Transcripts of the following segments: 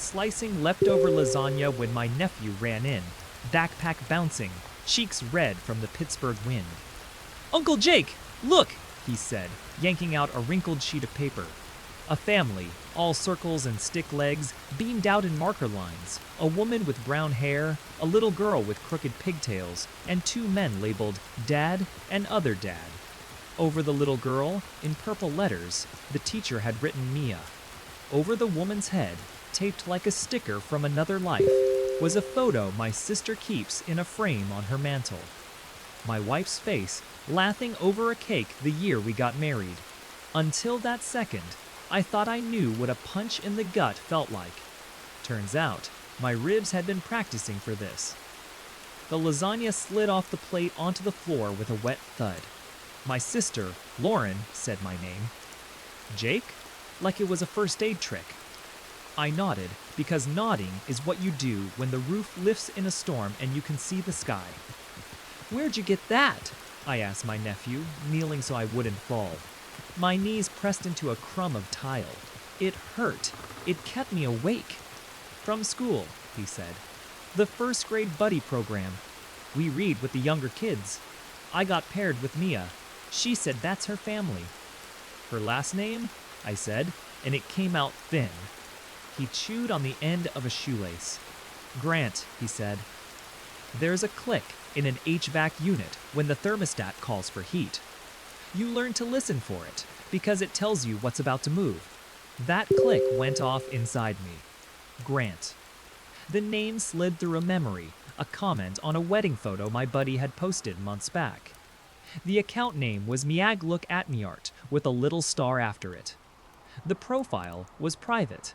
slicing leftover lasagna when my nephew ran in, backpack bouncing, cheeks red from the Pittsburgh wind. "Uncle Jake, look!" he said, yanking out a wrinkled sheet of paper. A family, all circles and stick legs, beamed out in marker lines. A woman with brown hair, a little girl with crooked pigtails, and two men labeled Dad and Other Dad. Over the little girl, in purple letters, the teacher had written Mia. Over the woman's head, taped like a sticker from another life, was a photo my sister keeps in a frame on her mantle. My wife's face, laughing over a cake the year we got married. Until that second, I thought I knew what a punch in the gut felt like. Turns out, my ribs had been practicing for this. The lasagna slid off the plate onto the floor with a wet thud. My sister, Lauren, said my name. Jake? Like it was a first aid trick. I nodded, because nodding is what you do when the roof lifts in a storm and you can see the sky. "Where'd you get that?" I asked my nephew, kneeling so I wouldn't fall. My knees pressed into a crumb of tile. It hurt. It kept me awake. "From school," he said. "The first grade buddy program. We read with the younger kids. I got paired with Mia. She said that's her family." "Her last name?" I said, and it came out thin. He chewed on the end of a shoelace. "Grant," he said. "There's a click in an HVAC unit when the thermostat calls for heat. You learn to listen for it, because it tells you what's about to move. That click went off inside me. Grant." The name slid through a memory, a comment on a wedding photo my buddy had posted months back. The account name was Miag Look At Me Art, with a little star after it. The profile was private.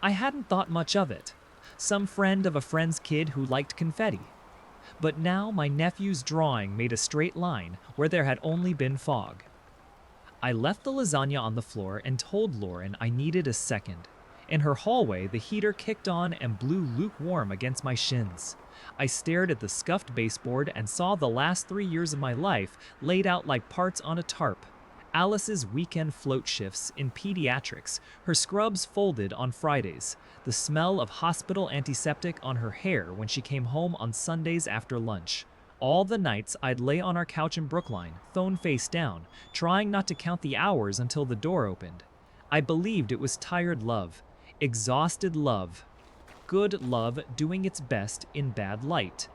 I hadn't thought much of it. Some friend of a friend's kid who liked confetti. But now my nephew's drawing made a straight line where there had only been fog. I left the lasagna on the floor and told Lauren I needed a second. In her hallway, the heater kicked on and blew lukewarm against my shins. I stared at the scuffed baseboard and saw the last 3 years of my life laid out like parts on a tarp. Alice's weekend float shifts in pediatrics, her scrubs folded on Fridays, the smell of hospital antiseptic on her hair when she came home on Sundays after lunch. All the nights I'd lay on our couch in Brookline, phone face down, trying not to count the hours until the door opened. I believed it was tired love, exhausted love, good love doing its best in bad light.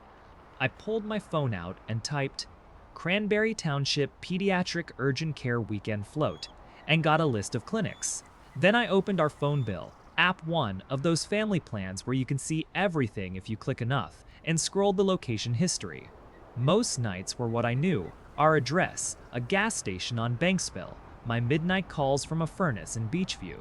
I pulled my phone out and typed, "Cranberry Township Pediatric Urgent Care Weekend Float," and got a list of clinics. Then I opened our phone bill, app 1 of those family plans where you can see everything if you click enough, and scrolled the location history. Most nights were what I knew, our address, a gas station on Banksville, my midnight calls from a furnace in Beachview.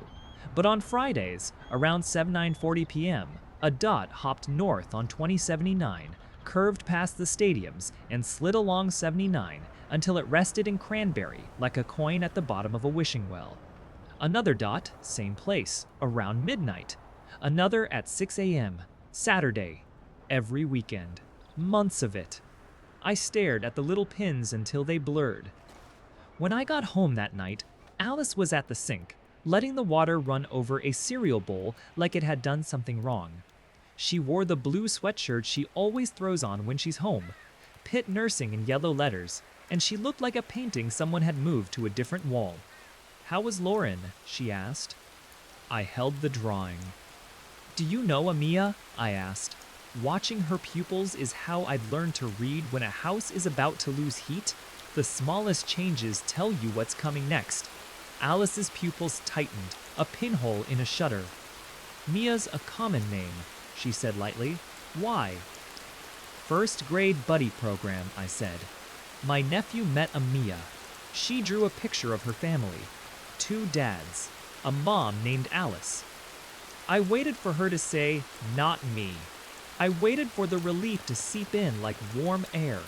But on Fridays, around 9:40 p.m., a dot hopped north on 2079, curved past the stadiums, and slid along 79 until it rested in Cranberry like a coin at the bottom of a wishing well. Another dot, same place, around midnight. Another at 6 a.m., Saturday, every weekend. Months of it. I stared at the little pins until they blurred. When I got home that night, Alice was at the sink, letting the water run over a cereal bowl like it had done something wrong. She wore the blue sweatshirt she always throws on when she's home, Pitt Nursing in yellow letters, and she looked like a painting someone had moved to a different wall. "How was Lauren?" she asked. I held the drawing. "Do you know Amia?" I asked. "Watching her pupils is how I'd learned to read when a house is about to lose heat. The smallest changes tell you what's coming next." Alice's pupils tightened, a pinhole in a shutter. "Mia's a common name," she said lightly. "Why?" "First grade buddy program," I said. "My nephew met a Mia. She drew a picture of her family. 2 dads. A mom named Alice." I waited for her to say, "Not me." I waited for the relief to seep in like warm air.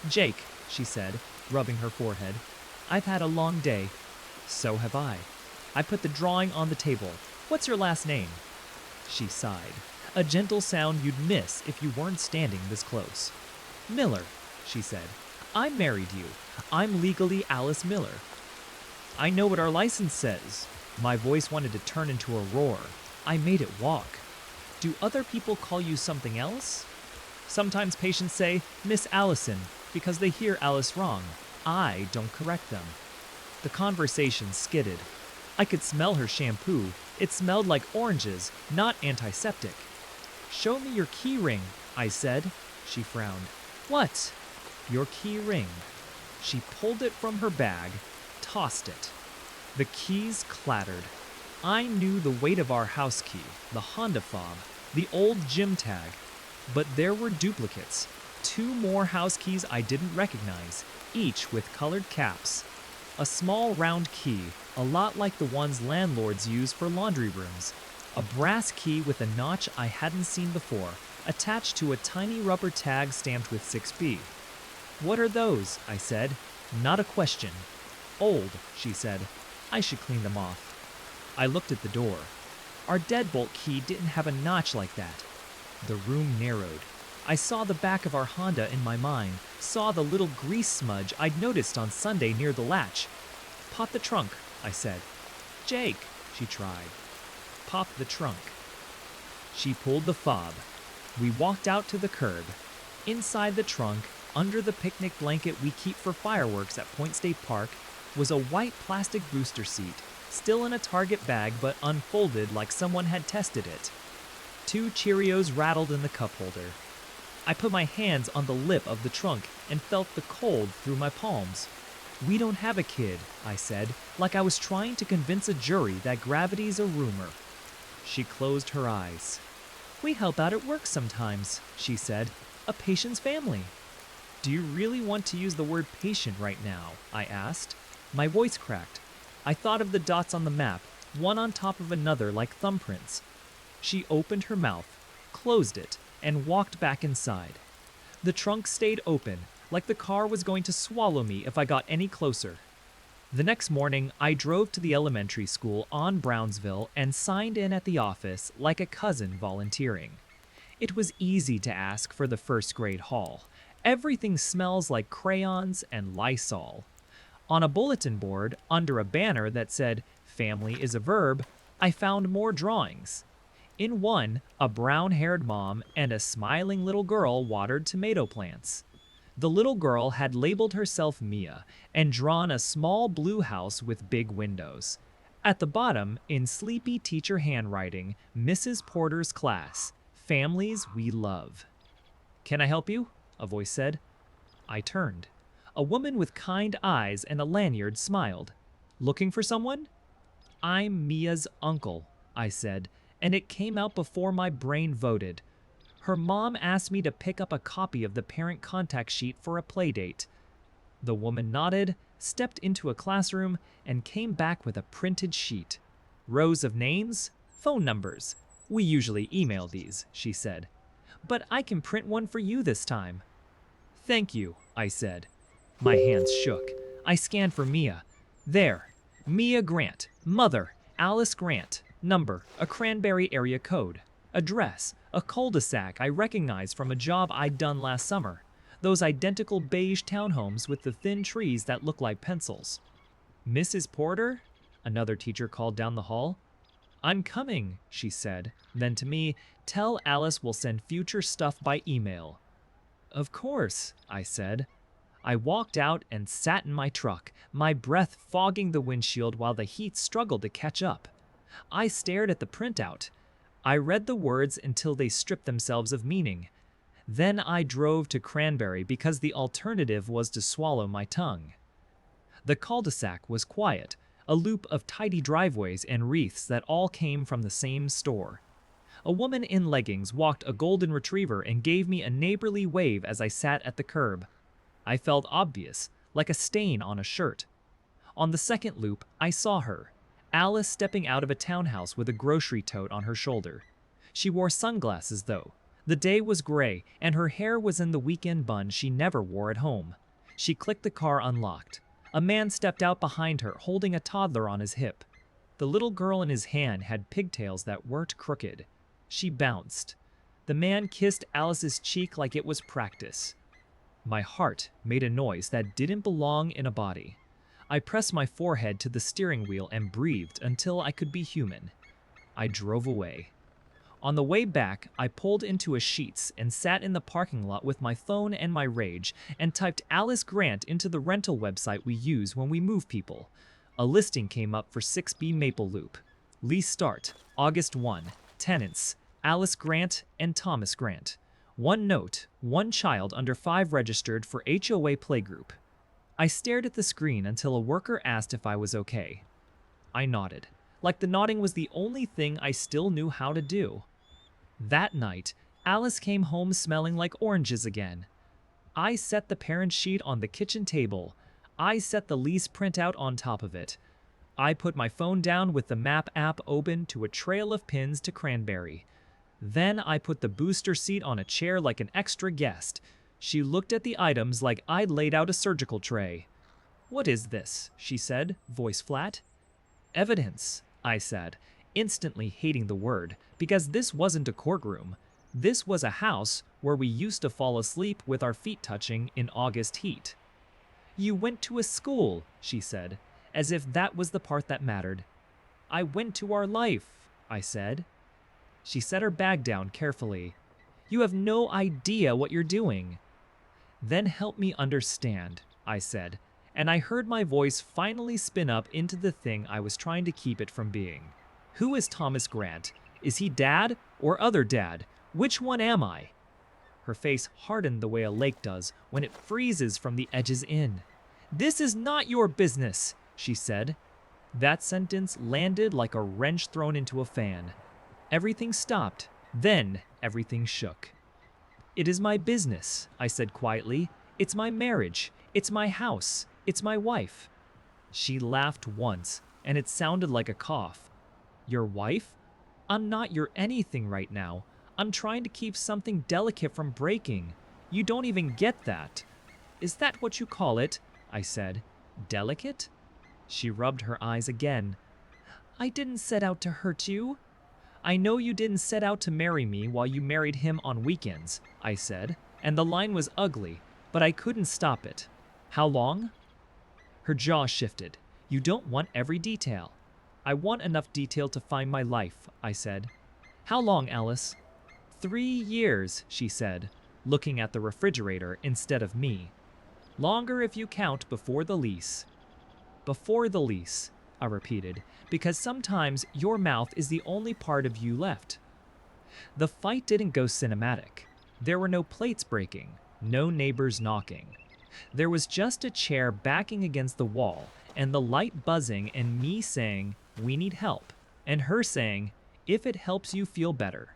"Jake," she said, rubbing her forehead, "I've had a long day." "So have I." I put the drawing on the table. "What's your last name?" She sighed. A gentle sound you'd miss if you weren't standing this close. "Miller," she said. "I married you. I'm legally Alice Miller." "I know what our license says." My voice wanted to turn into a roar. I made it walk. Do other people call you something else? Sometimes patients say, Miss Allison, because they hear Alice wrong. I don't correct them. The conversation skidded. I could smell her shampoo. It smelled like oranges, not antiseptic. Show me your key ring, I said. She frowned. What? Your key ring. She pulled it from her bag, tossed it. The keys clattered. I knew the weight of our house key, the Honda fob, the old gym tag, but there were duplicates. 2 more house keys I didn't recognize, each with colored caps. A small round key, a lot like the ones landlords use for laundry rooms. A brass key with a notch I hadn't seen before, attached to a tiny rubber tag stamped with 6B. What are those? I said. Not a question. Old, she said. I should clean them off. I looked at the door. Our deadbolt key didn't have a notch like that. The room narrowed. I saw the back of our Honda in my mind, saw the little grease smudge I'd noticed on Sunday near the latch. Pop the trunk, I said. Jake, she tried. Pop the trunk. She pulled the fob. We walked out to the curb. Inside the trunk, under the picnic blanket we keep for fireworks at Point State Park, was a white plastic booster seat, still in a Target bag but unfolded like someone had tested it. 2 Cheerios rattled in the cup holder. I put my hands on the lip of the trunk and felt the cold through my palms. We don't have a kid, I said, like I was trying to convince a jury that gravity's a rumor. She closed her eyes. We help out at work sometimes, she said. A patient's family. Do you really want to use the word patient right now? I asked. My voice cracked. I thought of the dots on the map, one on top of another like thumbprints. She opened her mouth, closed it, and walked back inside. The trunk stayed open, like the car was going to swallow me if I got any closer. The next morning, I drove to the elementary school on Brownsville and signed in at the office like a cousin volunteering. It was easy to ask for the first grade hall. Everything smells like crayons and Lysol. On a bulletin board, under a banner that said, "Family is a verb," I found more drawings. In one, a brown-haired mom and a smiling little girl watered tomato plants. The little girl had labeled herself Mia and drawn a small blue house with big windows. At the bottom, in sleepy teacher handwriting, Mrs. Porter's class, Families We Love. "Can I help you?" a voice said. I turned. A woman with kind eyes and a lanyard smiled. "Looking for someone?" "I'm Mia's uncle," I said, and it came out before my brain voted. Her mom asked me to pick up a copy of the parent contact sheet for a play date. The woman nodded, stepped into a classroom, and came back with a printed sheet. "Rows of names, phone numbers. We usually email these," she said. "But I can print one for you this time." "Thank you," I said. My hands shook. I scanned for Mia. There. Mia Grant. Mother, Alice Grant. Number, a Cranberry area code. Address, a cul-de-sac I recognized from a job I'd done last summer. Those identical beige townhomes with the thin trees that look like pencils. "Mrs. Porter?" Another teacher called down the hall. "I'm coming," she said. Then to me, "Tell Alice we'll send future stuff by email." "Of course," I said. I walked out and sat in my truck, my breath fogging the windshield while the heat struggled to catch up. I stared at the printout. I read the words until they stripped themselves of meaning. Then I drove to Cranberry because the alternative was to swallow my tongue. The cul-de-sac was quiet, a loop of tidy driveways and wreaths that all came from the same store. A woman in leggings walked a golden retriever and gave me a neighborly wave as I sat at the curb. I felt obvious, like a stain on a shirt. On the second loop, I saw her, Alice stepping out of a townhouse with a grocery tote on her shoulder. She wore sunglasses, though. The day was gray, and her hair was in the weekend bun she never wore at home. She clicked the car unlocked. A man stepped out behind her, holding a toddler on his hip. The little girl in his hand had pigtails that weren't crooked. She bounced. The man kissed Alice's cheek like it was practice. My heart made a noise that didn't belong in a body. I pressed my forehead to the steering wheel and breathed until I could be human. I drove away. On the way back, I pulled into a Sheetz and sat in the parking lot with my phone and my rage and typed Alice Grant into the rental website we use when we move people. A listing came up for 6B Maple Loop. Lease start, August 1. Tenants, Alice Grant and Thomas Grant. One note, one child under 5 registered for HOA playgroup. I stared at the screen until a worker asked if I was okay. I nodded, like the nodding was the only thing I still knew how to do. That night, Alice came home smelling like oranges again. I set the parent sheet on the kitchen table. I set the lease printout on top of it. I put my phone down with the map app open to a trail of pins to Cranberry. Then I put the booster seat on a chair like an extra guest. She looked at the items like I'd laid out a surgical tray. "What is this?" she said, voice flat. "Evidence," I said, instantly hating the word, because this wasn't a courtroom. This was a house where we used to fall asleep with our feet touching in August heat. "You went to a school," she said, as if that was the part that mattered. "I went to our life," I said. She set her bag down carefully. "You have no idea what you're doing." "Then help me understand," I said, and I heard my voice finally spin up into the thing I was trying to keep it from being. "Who is Thomas Grant? Is he dad or other dad? Which one am I?" Her face hardened the way a lake does when it freezes from the edges in. "This is not your business," she said. That sentence landed like a wrench thrown into a fan. Everything stopped. Then everything shook. "It is my business," I said quietly. "It's my marriage. It's my house. It's my wife." She laughed once, and it sounded like a cough. "Your wife? I'm not your anything right now. I'm trying to keep something delicate from breaking. You don't even get that." "Is that what you call it?" I said. "Delicate?" She rubbed her eyes again. "I didn't set out to hurt you." "I know you didn't set out to marry me while you married him on weekends," I said, and the line was ugly, but I couldn't stop it. "How long?" Her jaw shifted. "You don't want every detail." "I want enough detail to find my life," I said. "How long, Alice?" 3 years, she said, looking at the refrigerator instead of me. "Longer if you count before the lease." "Before the lease," I repeated, because sometimes your mouth is the only part of you left. The fight didn't go cinematic. There were no plates breaking, no neighbors knocking. There was just a chair backing against the wall, and the light buzzing, and me saying, "We need help," and her saying, "If it helps you feel better."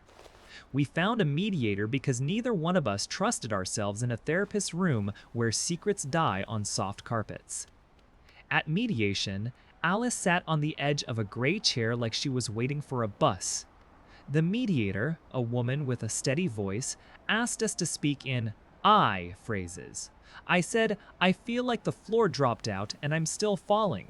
We found a mediator because neither one of us trusted ourselves in a therapist's room where secrets die on soft carpets. At mediation, Alice sat on the edge of a gray chair like she was waiting for a bus. The mediator, a woman with a steady voice, asked us to speak in I phrases. I said, "I feel like the floor dropped out and I'm still falling."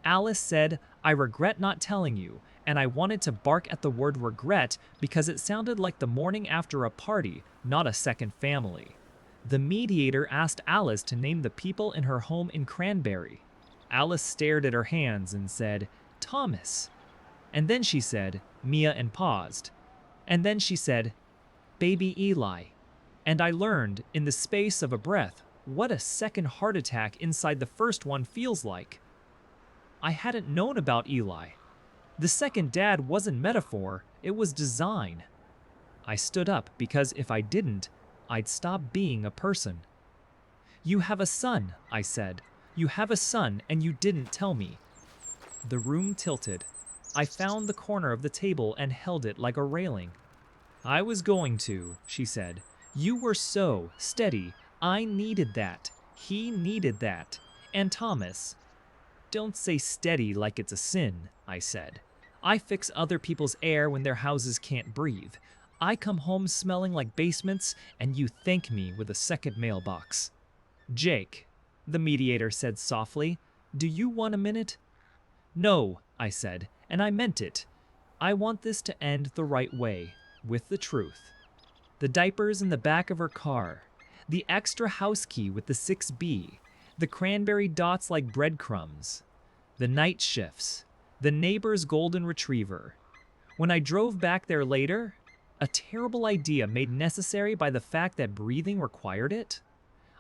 Alice said, "I regret not telling you," and I wanted to bark at the word regret because it sounded like the morning after a party, not a second family. The mediator asked Alice to name the people in her home in Cranberry. Alice stared at her hands and said, "Thomas." And then she said, "Mia," and paused. And then she said, "Baby Eli." And I learned, in the space of a breath, what a second heart attack inside the first one feels like. I hadn't known about Eli. The second dad wasn't metaphor, it was design. I stood up because if I didn't, I'd stop being a person. "You have a son," I said. "You have a son and you didn't tell me." The room tilted. I found the corner of the table and held it like a railing. "I was going to," she said. "You were so steady. I needed that. He needed that. And Thomas." "Don't say steady like it's a sin," I said. "I fix other people's air when their houses can't breathe. I come home smelling like basements, and you thank me with a second mailbox." "Jake," the mediator said softly, "do you want a minute?" "No," I said, and I meant it. I want this to end the right way, with the truth. The diapers in the back of her car, the extra house key with the 6B, the cranberry dots like breadcrumbs, the night shifts, the neighbor's golden retriever. When I drove back there later, a terrible idea made necessary by the fact that breathing required it,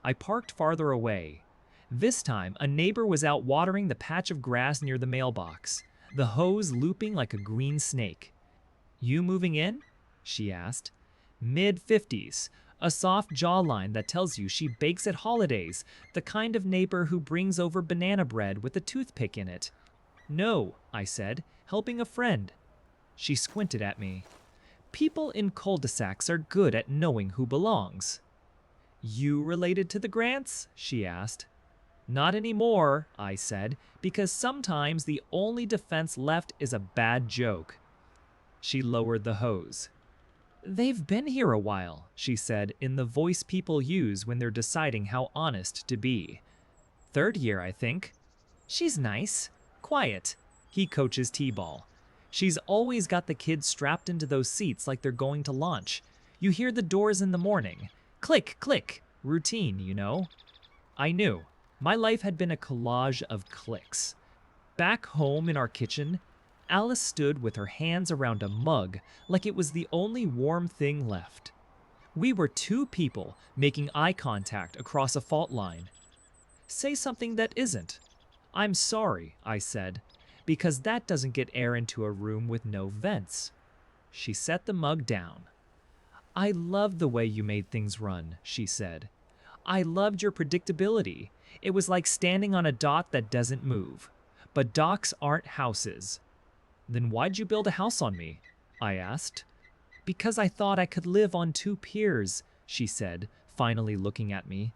I parked farther away. This time, a neighbor was out watering the patch of grass near the mailbox, the hose looping like a green snake. "You moving in?" she asked. Mid-50s, a soft jawline that tells you she bakes at holidays, the kind of neighbor who brings over banana bread with a toothpick in it. "No," I said, "helping a friend." She squinted at me. People in cul-de-sacs are good at knowing who belongs. "You related to the Grants?" she asked. "Not anymore," I said, because sometimes the only defense left is a bad joke. She lowered the hose. "They've been here a while," she said in the voice people use when they're deciding how honest to be. "Third year, I think." "She's nice. Quiet." He coaches t-ball. "She's always got the kids strapped into those seats like they're going to launch. You hear the doors in the morning. Click, click. Routine, you know." I knew. My life had been a collage of clicks. Back home in our kitchen, Alice stood with her hands around a mug like it was the only warm thing left. We were two people making eye contact across a fault line. "Say something that isn't." "I'm sorry," I said, "because that doesn't get air into a room with no vents." She set the mug down. "I loved the way you made things run," she said. "I loved your predictability. It was like standing on a dock that doesn't move. But docks aren't houses." "Then why'd you build a house on me?" I asked. "Because I thought I could live on two piers," she said, finally looking at me.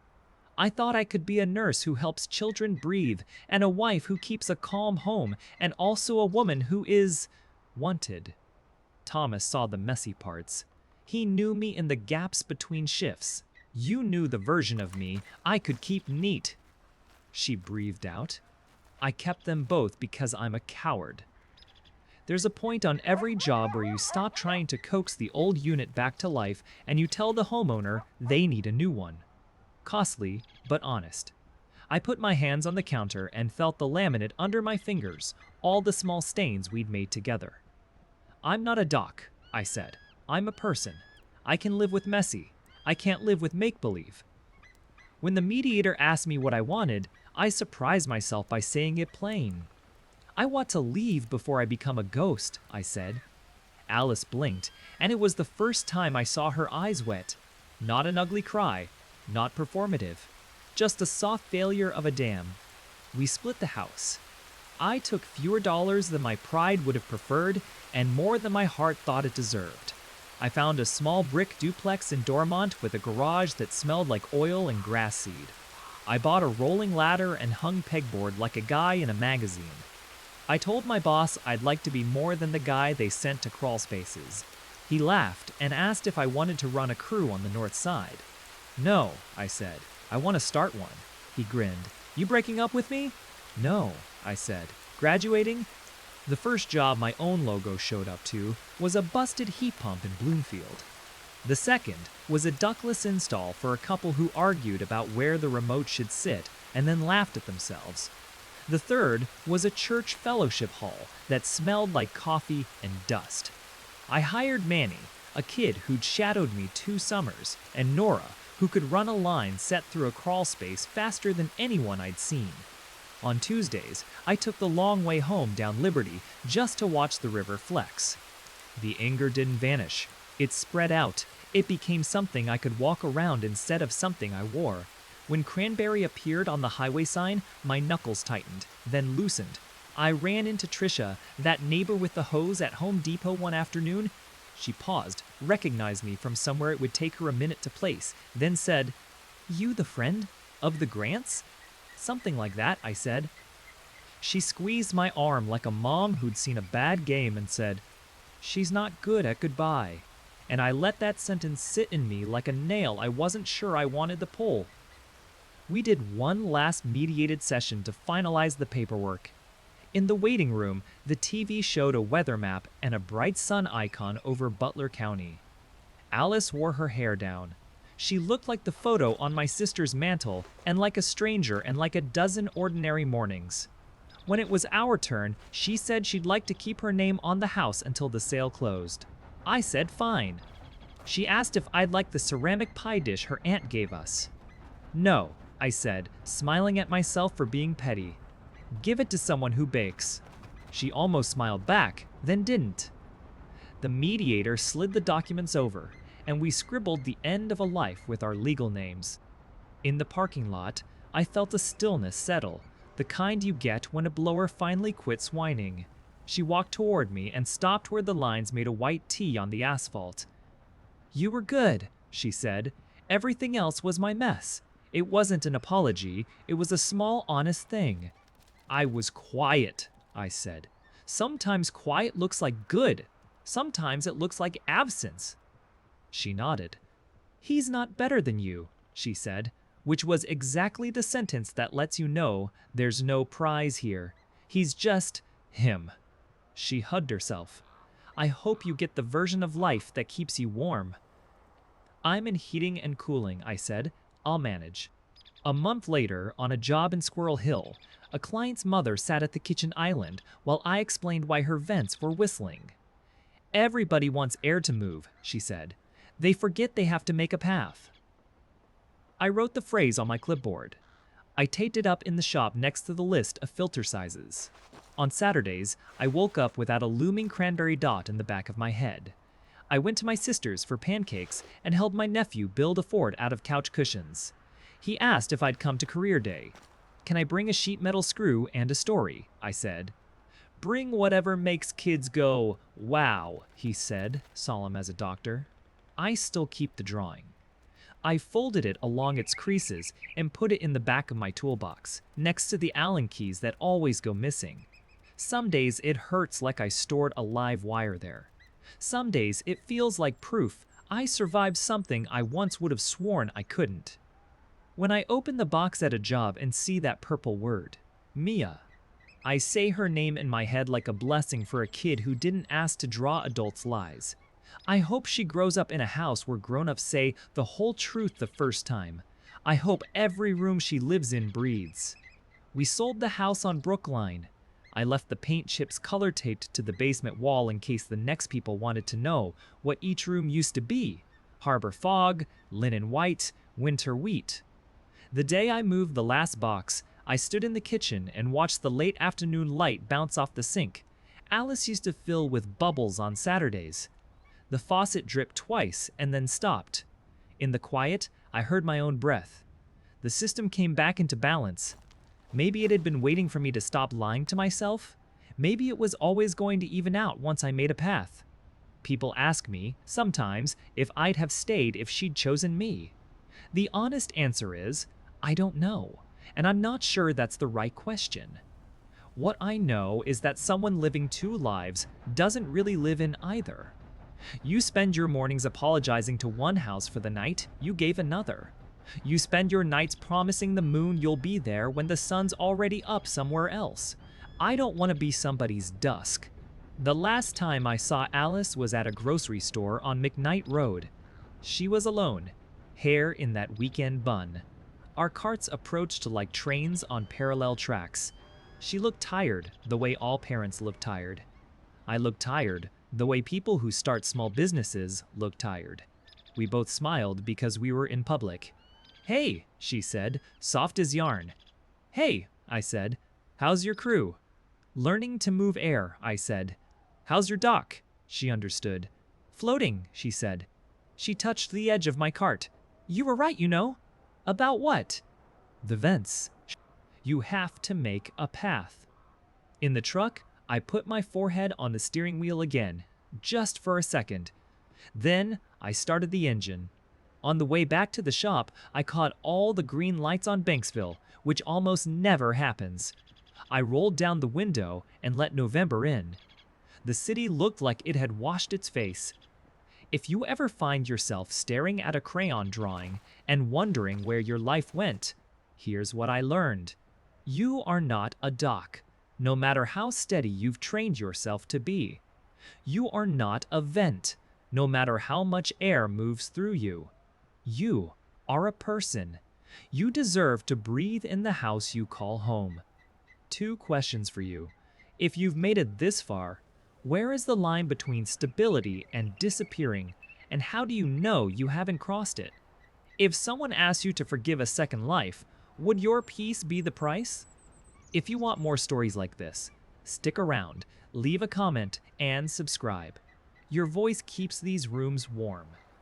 "I thought I could be a nurse who helps children breathe, and a wife who keeps a calm home, and also a woman who is wanted." Thomas saw the messy parts. He knew me in the gaps between shifts. "You knew the version of me I could keep neat." She breathed out. "I kept them both because I'm a coward." There's a point on every job where you stop trying to coax the old unit back to life and you tell the homeowner they need a new one. Costly, but honest. I put my hands on the counter and felt the laminate under my fingers, all the small stains we'd made together. "I'm not a doc," I said. "I'm a person. I can live with messy. I can't live with make-believe." When the mediator asked me what I wanted, I surprised myself by saying it plain. "I want to leave before I become a ghost," I said. Alice blinked, and it was the first time I saw her eyes wet. Not an ugly cry, not performative, just a soft failure of a dam. We split the house. I took fewer dollars than my pride would have preferred and more than my heart thought it deserved. I found a small brick duplex in Dormont with a garage that smelled like oil and grass seed. I bought a rolling ladder and hung pegboard like a guy in a magazine. I told my boss I'd like to be more than the guy they sent to crawl spaces. He laughed and asked if I wanted to run a crew on the north side. "No," I said. "I want to start one." He grinned. "You breaking up with me?" "No," I said. "Graduating?" The first job my own logo showed up to was a busted heat pump in Bloomfield. The second was a ductless install for a couple who argued about where the remote should sit and then laughed at themselves. The third was a church fellowship hall that smelled like coffee and dust. I hired Manny, a kid who'd shadowed me 2 summers, and Nora, who could run a line set through a crawl space faster than anyone I'd seen. On Tuesdays, I took the long way home down Liberty just to watch the river flex. The anger didn't vanish. It spread out. It became something I could walk around instead of something I wore. When Cranberry appeared on the highway sign, my knuckles tightened, then loosened. I ran into Trisha, that neighbor with the hose at Home Depot one afternoon. She paused, recognized me from somewhere it would take her a minute to place, then said, "You the friend of the Grants?" "Something like that," I said. She squeezed my arm like a mom who'd seen a bad game and said, "She's not good at goodbye." And I let that sentence sit in me like a nail I wasn't sure I wanted to pull. We did one last mediated session to finalize the paperwork. In the waiting room, the TV showed a weather map and a bright sun icon over Butler County. Alice wore her hair down. She looked like the photo on my sister's mantle, and like a stranger and like a dozen ordinary mornings. When it was our turn, she said she'd like to keep her name on the house until the sale closed. I said fine. She asked if I'd like the ceramic pie dish her aunt gave us. No, I said, smiling at myself for being petty. Give it to someone who bakes. She almost smiled back, then didn't. The mediator slid the documents over, and we scribbled the end of a life with our legal names. In the parking lot, I felt a stillness settle, the kind you get when a blower finally quits whining. She walked toward me and stopped where the lines made a white T on the asphalt. You were good, she said. Everything else was my mess. It wasn't an apology, it was a small, honest thing. I was quiet, I said. Sometimes quiet looks like good. Sometimes it looks like absence. She nodded. He's not better than you, she said, which was exactly the sentence that lets you know there's no prize here. He's just him. She hugged herself. I hope you get the version of life that keeps you warm. I'm in heating and cooling, I said. I'll manage. A month later, on a job in Squirrel Hill, a client's mother sat at the kitchen island while I explained why her vents were whistling. Everybody wants air to move, she said. They forget they have to make a path. I wrote the phrase on my clipboard. I taped it up in the shop next to the list of filter sizes. On Saturdays, I woke up without a looming cranberry dot in the back of my head. I went to my sister's for pancakes and helped my nephew build a fort out of couch cushions. He asked if I'd come to career day. Can I bring a sheet metal screw and a story? I said. Bring whatever makes kids go, wow, he said, solemn as a doctor. I still keep the drawing. I folded it along its creases and put it in the back of my toolbox, next to the Allen keys that always go missing. Some days it hurts like I stored a live wire there. Some days it feels like proof I survived something I once would have sworn I couldn't. When I open the box at a job and see that purple word, Mia, I say her name in my head like a blessing for a kid who didn't ask to draw adults' lies. I hope she grows up in a house where grown-ups say the whole truth the first time. I hope every room she lives in breathes. We sold the house on Brookline. I left the paint chips color taped to the basement wall in case the next people wanted to know what each room used to be. Harbor fog, linen white, winter wheat. The day I moved the last box, I stood in the kitchen and watched the late afternoon light bounce off the sink. Alice used to fill with bubbles on Saturdays. The faucet dripped twice and then stopped. In the quiet, I heard my own breath. The system came back into balance. Maybe it had been waiting for me to stop lying to myself. Maybe it was always going to even out once I made a path. People ask me, sometimes, if I'd have stayed if she'd chosen me. The honest answer is, I don't know, and I'm not sure that's the right question. What I know is that someone living two lives doesn't really live in either. You spend your mornings apologizing to one house for the night you gave another. You spend your nights promising the moon you'll be there when the sun's already up somewhere else. I don't want to be somebody's dusk. The last time I saw Alice was at a grocery store on McKnight Road. She was alone, hair in that weekend bun. Our carts approached like trains on parallel tracks. She looked tired, the way all parents look tired. I looked tired, the way people who start small businesses look tired. We both smiled because we were in public. Hey, she said, soft as yarn. Hey, I said, how's your crew? Learning to move air, I said. How's your dock? She understood. Floating, she said. She touched the edge of my cart. You were right, you know. About what? The vents. You have to make a path. In the truck, I put my forehead on the steering wheel again, just for a second. Then I started the engine. On the way back to the shop, I caught all the green lights on Banksville, which almost never happens. I rolled down the window and let November in. The city looked like it had washed its face. If you ever find yourself staring at a crayon drawing and wondering where your life went, here's what I learned. You are not a dock, no matter how steady you've trained yourself to be. You are not a vent, no matter how much air moves through you. You are a person. You deserve to breathe in the house you call home. 2 questions for you. If you've made it this far, where is the line between stability and disappearing, and how do you know you haven't crossed it? If someone asks you to forgive a second life, would your peace be the price? If you want more stories like this, stick around, leave a comment, and subscribe. Your voice keeps these rooms warm.